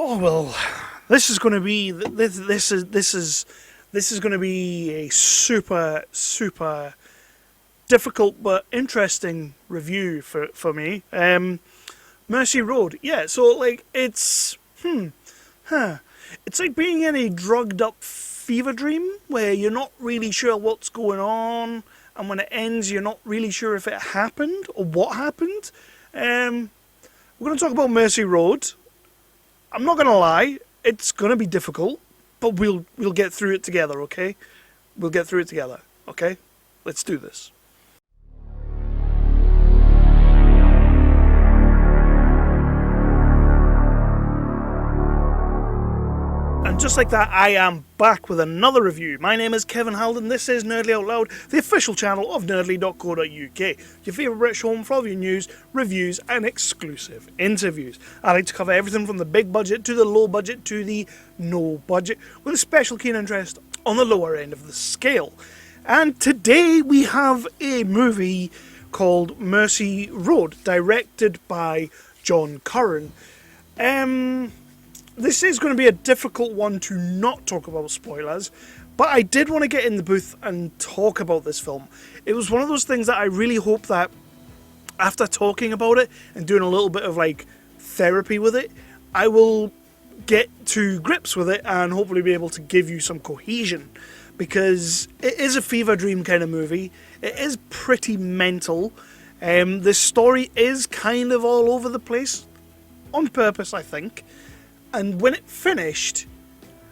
Oh well, this is going to be this is going to be a super difficult but interesting review for me. Mercy Road, yeah. So like it's it's like being in a drugged up fever dream where you're not really sure what's going on, and when it ends, you're not really sure if it happened or what happened. We're going to talk about Mercy Road. I'm not going to lie, it's going to be difficult, but we'll get through it together, okay? We'll get through it together, okay? Let's do this. And just like that, I am back with another review. My name is Kevin Halden. This is Nerdly Out Loud, the official channel of nerdly.co.uk, your favourite British home for all of your news, reviews and exclusive interviews. I like to cover everything from the big budget to the low budget to the no budget, with a special keen interest on the lower end of the scale. And today we have a movie called Mercy Road, directed by John Curran. This is going to be a difficult one to not talk about spoilers, but I did want to get in the booth and talk about this film. It was one of those things that I really hope that after talking about it and doing a little bit of like therapy with it, I will get to grips with it and hopefully be able to give you some cohesion, because it is a fever dream kind of movie. It is pretty mental. The story is kind of all over the place on purpose, I think. And when it finished,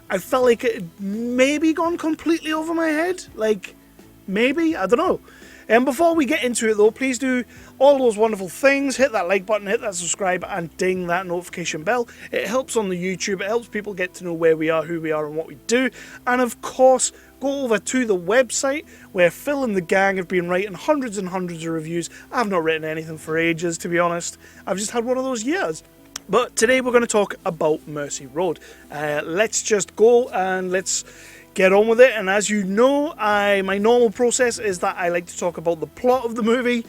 I felt like it had maybe gone completely over my head. Like, maybe, I don't know. And before we get into it though, please do all those wonderful things. Hit that like button, hit that subscribe, and ding that notification bell. It helps on the YouTube, it helps people get to know where we are, who we are, and what we do. And of course, go over to the website where Phil and the gang have been writing hundreds and hundreds of reviews. I've not written anything for ages, to be honest. I've just had one of those years. But today we're going to talk about Mercy Road. Let's just go and let's get on with it. And as you know, my normal process is that I like to talk about the plot of the movie.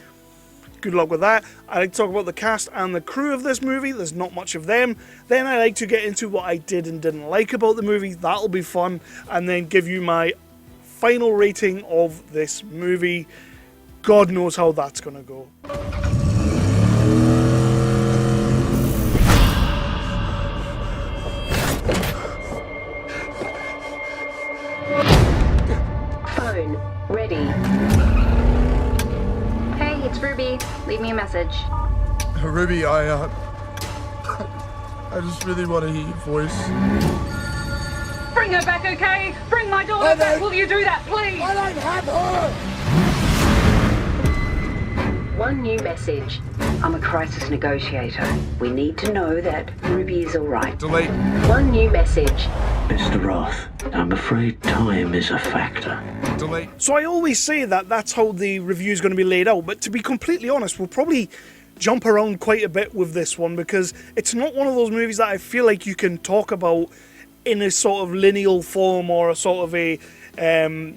Good luck with that. I like to talk about the cast and the crew of this movie. There's not much of them. Then I like to get into what I did and didn't like about the movie. That'll be fun. And then give you my final rating of this movie. God knows how that's going to go. Ready. Hey, it's Ruby. Leave me a message. Ruby, I just really want to hear your voice. Bring her back, okay? Bring my daughter back. Will you do that, please? I don't have her! One new message. I'm a crisis negotiator. We need to know that Ruby is alright. Delete. One new message. Mr. Roth, I'm afraid time is a factor. Delete. So I always say that that's how the review is going to be laid out, but to be completely honest, we'll probably jump around quite a bit with this one, because it's not one of those movies that I feel like you can talk about in a sort of lineal form or a sort of a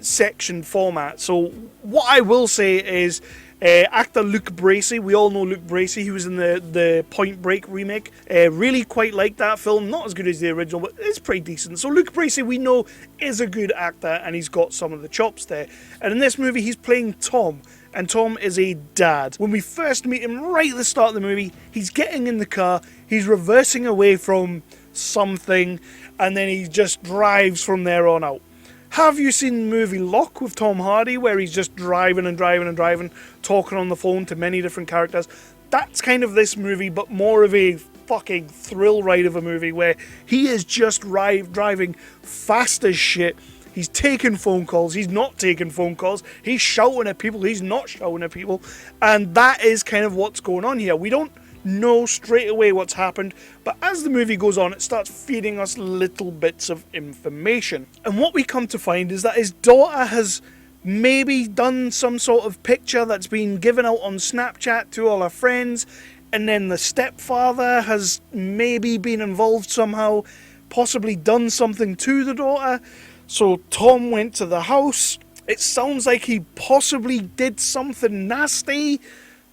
section format. So what I will say is actor Luke Bracey, we all know Luke Bracey, he was in the Point Break remake, really quite like that film, not as good as the original, but it's pretty decent. So Luke Bracey, we know, is a good actor, and he's got some of the chops there. And in this movie, he's playing Tom, and Tom is a dad. When we first meet him right at the start of the movie, he's getting in the car, he's reversing away from something, and then he just drives from there on out. Have you seen the movie Lock with Tom Hardy, where he's just driving and driving and driving, talking on the phone to many different characters? That's kind of this movie, but more of a fucking thrill ride of a movie, where he is just driving fast as shit. He's taking phone calls, he's not taking phone calls, he's shouting at people, he's not shouting at people, and that is kind of what's going on here. We don't know straight away what's happened, but as the movie goes on, it starts feeding us little bits of information. And what we come to find is that his daughter has maybe done some sort of picture that's been given out on Snapchat to all her friends, and then the stepfather has maybe been involved somehow, possibly done something to the daughter. So Tom went to the house. It sounds like he possibly did something nasty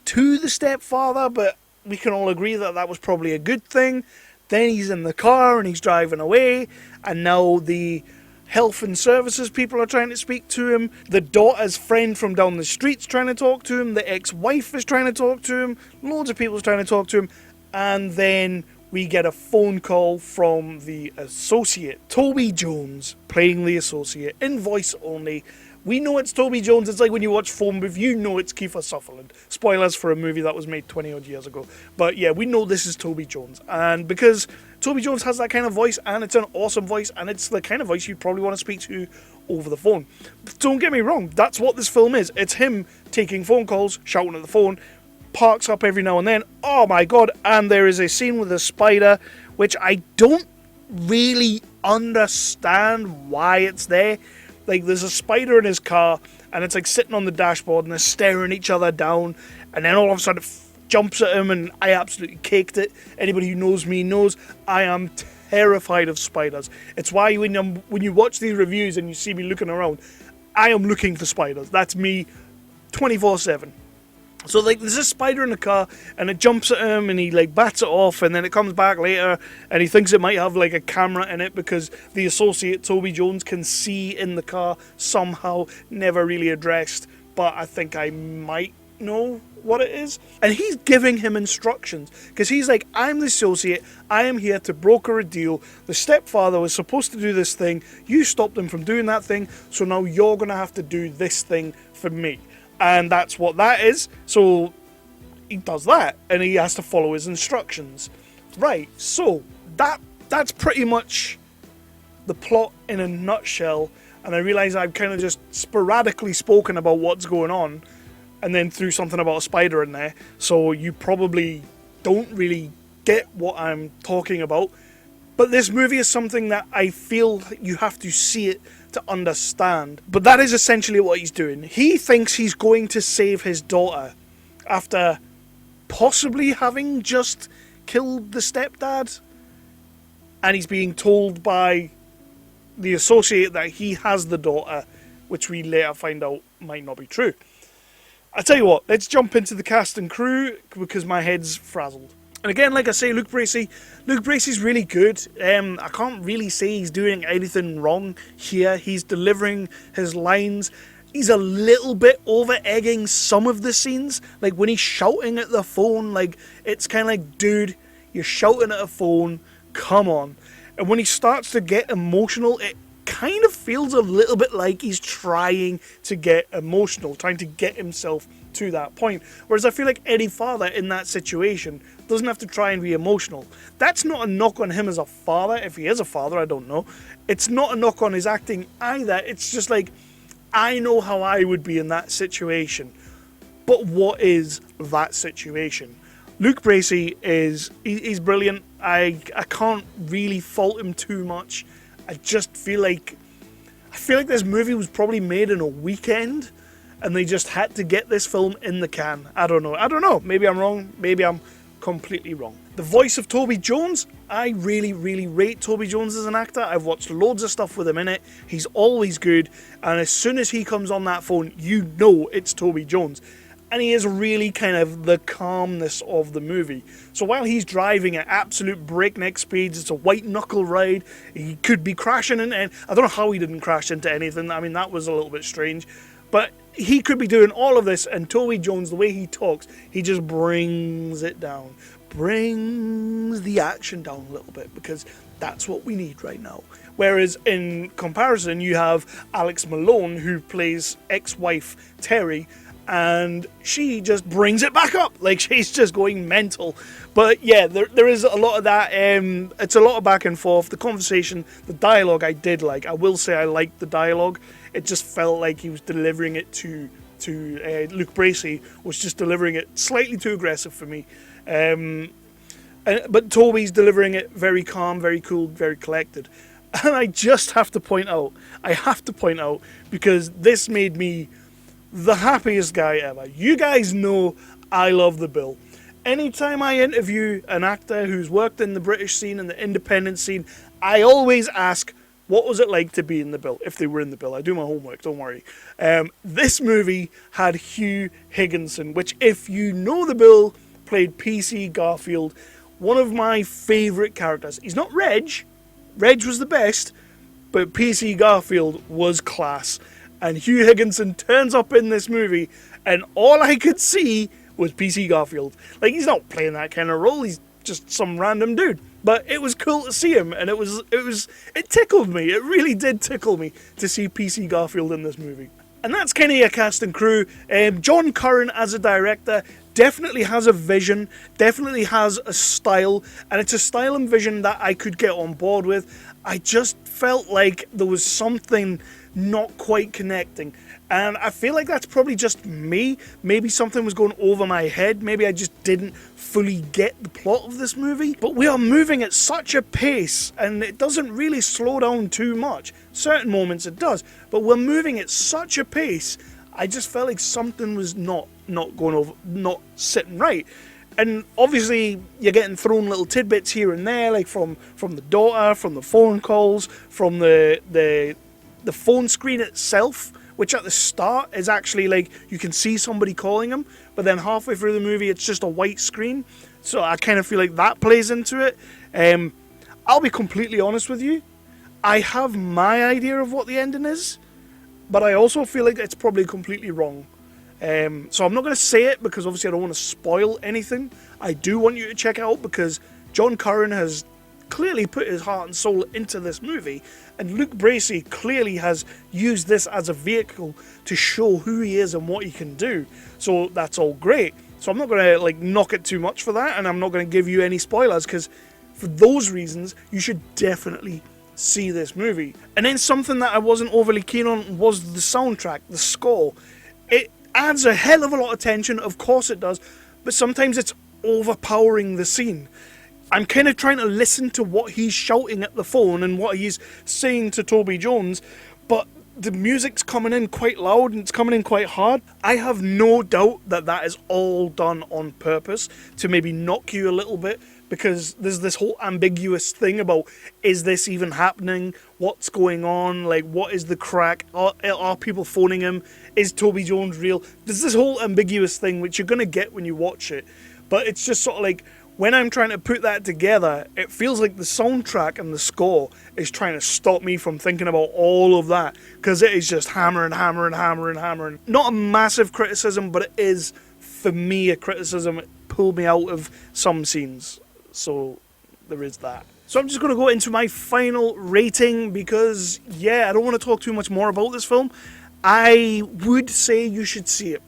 to the stepfather, but we can all agree that that was probably a good thing. Then he's in the car and he's driving away, and now the health and services people are trying to speak to him. The daughter's friend from down the street's trying to talk to him. The ex-wife is trying to talk to him. Loads of people's trying to talk to him. And then we get a phone call from the associate. Toby Jones playing the associate in voice only. We know it's Toby Jones. It's like when you watch Phone Booth, you know it's Kiefer Sutherland. Spoilers for a movie that was made 20 odd years ago. But yeah, we know this is Toby Jones. And because Toby Jones has that kind of voice, and it's an awesome voice, and it's the kind of voice you'd probably want to speak to over the phone. But don't get me wrong, that's what this film is. It's him taking phone calls, shouting at the phone, parks up every now and then. Oh my god, and there is a scene with a spider, which I don't really understand why it's there. Like, there's a spider in his car, and it's like sitting on the dashboard, and they're staring each other down, and then all of a sudden it jumps at him, and I absolutely caked it. Anybody who knows me knows I am terrified of spiders. It's why when you watch these reviews and you see me looking around, I am looking for spiders. That's me 24/7. So, like, there's a spider in the car, and it jumps at him, and he, like, bats it off, and then it comes back later, and he thinks it might have, like, a camera in it, because the associate, Toby Jones, can see in the car somehow, never really addressed, but I think I might know what it is. And he's giving him instructions, because he's like, I'm the associate, I am here to broker a deal, the stepfather was supposed to do this thing, you stopped him from doing that thing, so now you're going to have to do this thing for me. And that's what that is. So he does that, and he has to follow his instructions. Right, so that's pretty much the plot in a nutshell. And I realise I've kind of just sporadically spoken about what's going on, and then threw something about a spider in there. So you probably don't really get what I'm talking about. But this movie is something that I feel you have to see it to understand. But that is essentially what he's doing. He thinks he's going to save his daughter after possibly having just killed the stepdad. And he's being told by the associate that he has the daughter, which we later find out might not be true. I tell you what, let's jump into the cast and crew, because my head's frazzled. And again, like I say, Luke Bracey's really good. I can't really say he's doing anything wrong here. He's delivering his lines. He's a little bit over-egging some of the scenes. Like, when he's shouting at the phone, like, it's kind of like, dude, you're shouting at a phone, come on. And when he starts to get emotional, it kind of feels a little bit like he's trying to get emotional, trying to get himself to that point. Whereas I feel like any father in that situation doesn't have to try and be emotional. That's not a knock on him as a father. If he is a father, I don't know. It's not a knock on his acting either. It's just like, I know how I would be in that situation. But what is that situation? Luke Bracey he's brilliant. I can't really fault him too much. I feel like this movie was probably made in a weekend, and they just had to get this film in the can. I don't know. Maybe I'm wrong. Maybe I'm completely wrong. The voice of Toby Jones, I really, really rate Toby Jones as an actor. I've watched loads of stuff with him in it. He's always good. And as soon as he comes on that phone, you know it's Toby Jones. And he is really kind of the calmness of the movie. So while he's driving at absolute breakneck speeds, it's a white knuckle ride, he could be crashing into, I don't know how he didn't crash into anything. I mean, that was a little bit strange. But he could be doing all of this, and Toby Jones, the way he talks, he just brings it down. Brings the action down a little bit, because that's what we need right now. Whereas in comparison, you have Alex Malone, who plays ex-wife Terry, and she just brings it back up. Like, she's just going mental. But yeah, there is a lot of that. It's a lot of back and forth. The conversation, the dialogue I did like. I will say I liked the dialogue. It just felt like he was delivering it to Luke Bracey was just delivering it slightly too aggressive for me. But Toby's delivering it very calm, very cool, very collected. And I just have to point out, because this made me the happiest guy ever. You guys know I love The Bill. Anytime I interview an actor who's worked in the British scene and the independent scene, I always ask, what was it like to be in The Bill? If they were in The Bill. I do my homework, don't worry. This movie had Hugh Higginson, which, if you know The Bill, played PC Garfield. one of my favourite characters. He's not Reg. Reg was the best, but PC Garfield was class. And Hugh Higginson turns up in this movie, and all I could see was PC Garfield. Like, he's not playing that kind of role, he's just some random dude. But it was cool to see him, and it tickled me. It really did tickle me to see PC Garfield in this movie. And that's kind of your cast and crew. John Curran as a director definitely has a vision, definitely has a style, and it's a style and vision that I could get on board with. I just felt like there was something not quite connecting. And I feel like that's probably just me. Maybe something was going over my head. Maybe I just didn't fully get the plot of this movie. But we are moving at such a pace, and it doesn't really slow down too much. Certain moments it does, but we're moving at such a pace, I just felt like something was not going over, not sitting right. And obviously you're getting thrown little tidbits here and there, like from the daughter, from the phone calls, from the phone screen itself, which at the start is actually like you can see somebody calling him, but then halfway through the movie it's just a white screen. So I kind of feel like that plays into it. I'll be completely honest with you. I have my idea of what the ending is, but I also feel like it's probably completely wrong. So I'm not going to say it because obviously I don't want to spoil anything. I do want you to check it out because John Curran has clearly put his heart and soul into this movie, and Luke Bracey clearly has used this as a vehicle to show who he is and what he can do. So that's all great. So I'm not going to knock it too much for that, and I'm not going to give you any spoilers because for those reasons you should definitely see this movie. And then something that I wasn't overly keen on was the soundtrack, the score. It adds a hell of a lot of tension, of course it does, but sometimes it's overpowering the scene. I'm kind of trying to listen to what he's shouting at the phone and what he's saying to Toby Jones, but the music's coming in quite loud and it's coming in quite hard. I have no doubt that that is all done on purpose to maybe knock you a little bit, because there's this whole ambiguous thing about, is this even happening? What's going on? Like, what is the crack? Are people phoning him? Is Toby Jones real? There's this whole ambiguous thing which you're going to get when you watch it. But it's just sort of like, when I'm trying to put that together, it feels like the soundtrack and the score is trying to stop me from thinking about all of that, because it is just hammering. Not a massive criticism, but it is, for me, a criticism. It pulled me out of some scenes. So there is that. So I'm just going to go into my final rating because, yeah, I don't want to talk too much more about this film. I would say you should see it.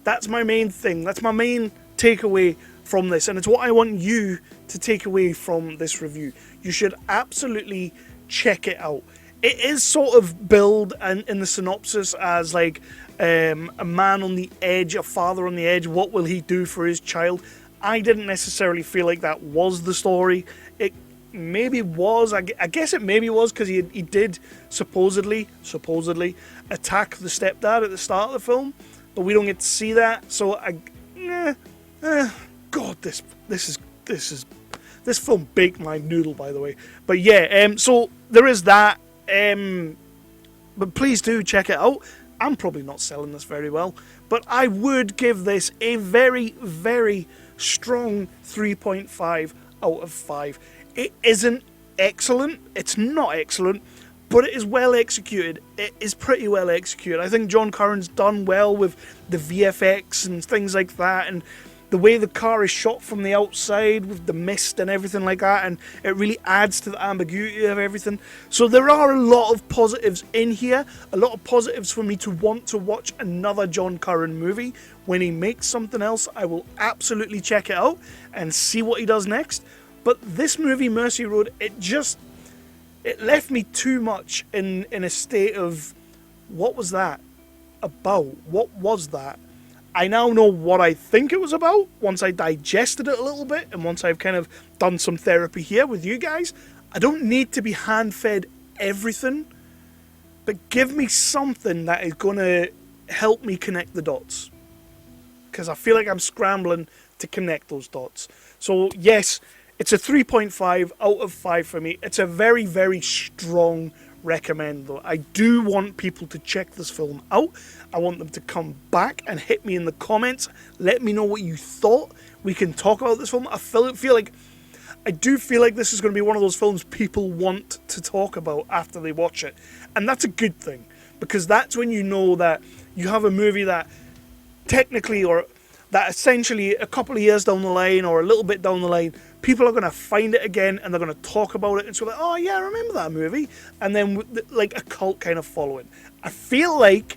That's my main thing. That's my main takeaway from this, and it's what I want you to take away from this review. You should absolutely check it out. It is sort of billed and in the synopsis as like a man on the edge, a father on the edge. What will he do for his child? I didn't necessarily feel like that was the story. It maybe was. I guess it maybe was, because he did supposedly attack the stepdad at the start of the film, but we don't get to see that. So God, this film baked my noodle, by the way. But yeah, so there is that. But please do check it out. I'm probably not selling this very well, but I would give this a very, very strong 3.5 out of 5. It isn't excellent. It's not excellent, but it is well executed. It is pretty well executed. I think John Curran's done well with the VFX and things like that, and the way the car is shot from the outside with the mist and everything like that, and it really adds to the ambiguity of everything. So there are a lot of positives in here, a lot of positives for me to want to watch another John Curran movie. When he makes something else, I will absolutely check it out and see what he does next. But this movie, Mercy Road, it left me too much in a state of, what was that about? What was that? I now know what I think it was about once I digested it a little bit, and once I've kind of done some therapy here with you guys. I don't need to be hand-fed everything, but give me something that is going to help me connect the dots, because I feel like I'm scrambling to connect those dots. So yes, it's a 3.5 out of 5 for me. It's a very, very strong recommend, though. I do want people to check this film out. I want them to come back and hit me in the comments. Let me know what you thought. We can talk about this film. I feel like I do feel like this is going to be one of those films people want to talk about after they watch it. And that's a good thing, because that's when you know that you have a movie that technically, or that essentially a couple of years down the line or a little bit down the line, people are going to find it again and they're going to talk about it and so like, oh yeah, I remember that movie. And then like a cult kind of following. I feel like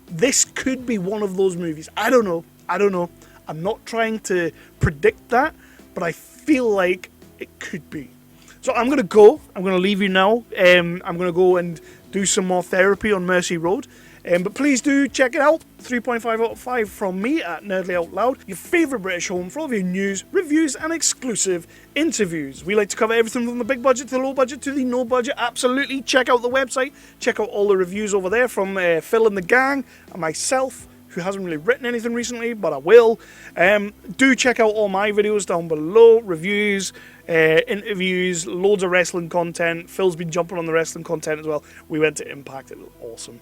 this could be one of those movies. I don't know. I'm not trying to predict that, but I feel like it could be. So I'm going to leave you now. I'm going to go and do some more therapy on Mercy Road. But please do check it out. 3.5 out of 5 from me at Nerdly Out Loud, your favourite British home for all of your news, reviews and exclusive interviews. We like to cover everything from the big budget to the low budget to the no budget. Absolutely. Check out the website. Check out all the reviews over there from Phil and the gang and myself, who hasn't really written anything recently, but I will. Do check out all my videos down below. Reviews, interviews, loads of wrestling content. Phil's been jumping on the wrestling content as well. We went to Impact. It was awesome.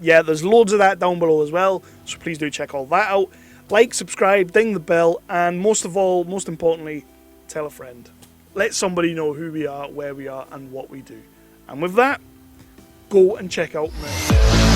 Yeah, there's loads of that down below as well. So please do check all that out. Like, subscribe, ding the bell, and most of all, most importantly, tell a friend. Let somebody know who we are, where we are, and what we do. And with that, go and check out Mercy.